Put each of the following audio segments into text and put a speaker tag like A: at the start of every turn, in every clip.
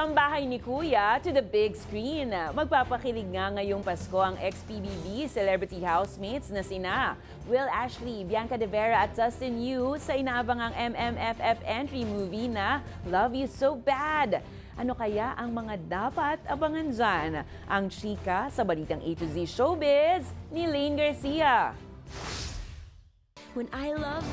A: From bahay ni Kuya to the big screen, magpapakilig nga ngayong Pasko ang ex-PBB celebrity housemates na sina Will Ashley, Bianca De Vera at Dustin Yu sa inaabangang MMFF entry movie na Love You So Bad. Ano kaya ang mga dapat abangan dyan? Ang chika sa balitang A to Z Showbiz ni Lane Garcia.
B: When I love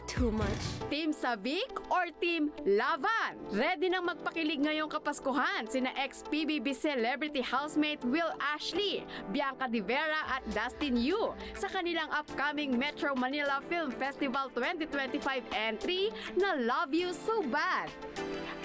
B: too much.
C: Team Sabik or Team Lavan? Ready nang magpakilig ngayong Kapaskuhan sina ex-PBB celebrity housemate Will Ashley, Bianca De Vera at Dustin Yu sa kanilang upcoming Metro Manila Film Festival 2025 entry na Love You So Bad.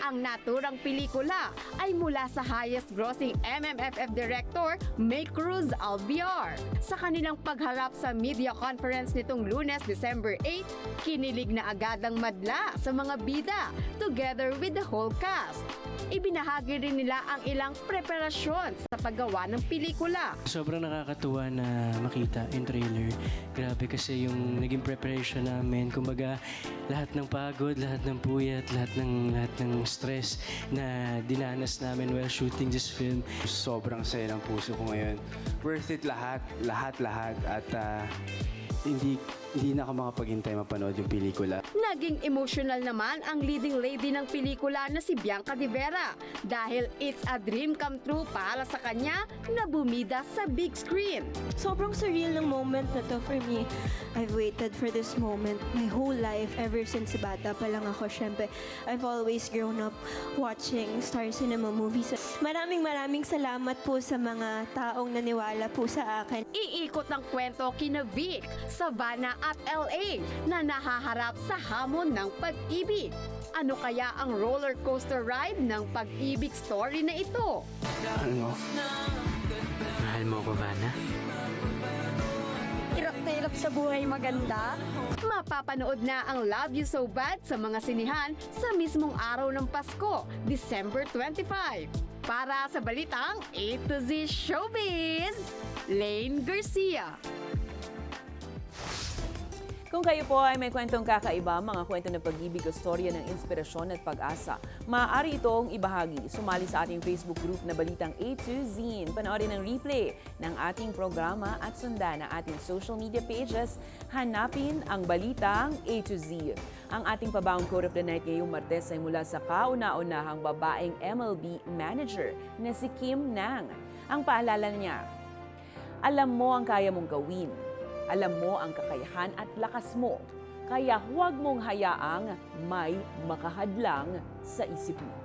C: Ang naturang pelikula ay mula sa highest grossing MMFF director May Cruz Albiar. Sa kanilang pagharap sa media conference nitong Lunes, December 8, kinilig na agad ang madla sa mga bida together with the whole cast. Ibinahagi rin nila ang ilang preparasyon sa paggawa ng pelikula.
D: Sobrang nakakatuwa na makita yung trailer. Grabe kasi yung naging preparation namin. Kumbaga, lahat ng pagod, lahat ng puyat, lahat ng stress na dinanas namin while shooting this film.
E: Sobrang saya ng puso ko ngayon. Worth it lahat. At hindi na ako makapaghintay mapanood yung pelikula.
C: Naging emotional naman ang leading lady ng pelikula na si Bianca De Vera dahil it's a dream come true para sa kanya na bumida sa big screen.
B: Sobrang surreal ng moment na to for me. I've waited for this moment my whole life ever since bata pa lang ako. Syempre, I've always grown up watching Star Cinema movies. Maraming salamat po sa mga taong naniwala po sa akin.
C: Iikot ang kwento kina Vic, Savannah at LA na nahaharap sa hamon ng pag-ibig. Ano kaya ang roller coaster ride ng pag-ibig story na ito?
E: Ano?
D: Mahal mo ko, Vanna?
C: Hirap na hirap sa buhay maganda? Mapapanood na ang Love You So Bad sa mga sinihan sa mismong araw ng Pasko, December 25. Para sa balitang A to Z Showbiz, Lane Garcia.
A: Kung kayo po ay may kwentong kakaiba, mga kwento ng pag-ibig o storya ng inspirasyon at pag-asa, maaari itong ibahagi. Sumali sa ating Facebook group na Balitang A to Z. Panoorin ang replay ng ating programa at sundan ang ating social media pages. Hanapin ang Balitang A to Z. Ang ating pabaong quote of the night ngayong Martes ay mula sa kauna-unahang babaeng MLB manager na si Kim Nang. Ang paalala niya, alam mo ang kaya mong gawin. Alam mo ang kakayahan at lakas mo, kaya huwag mong hayaang may makahadlang sa isip mo.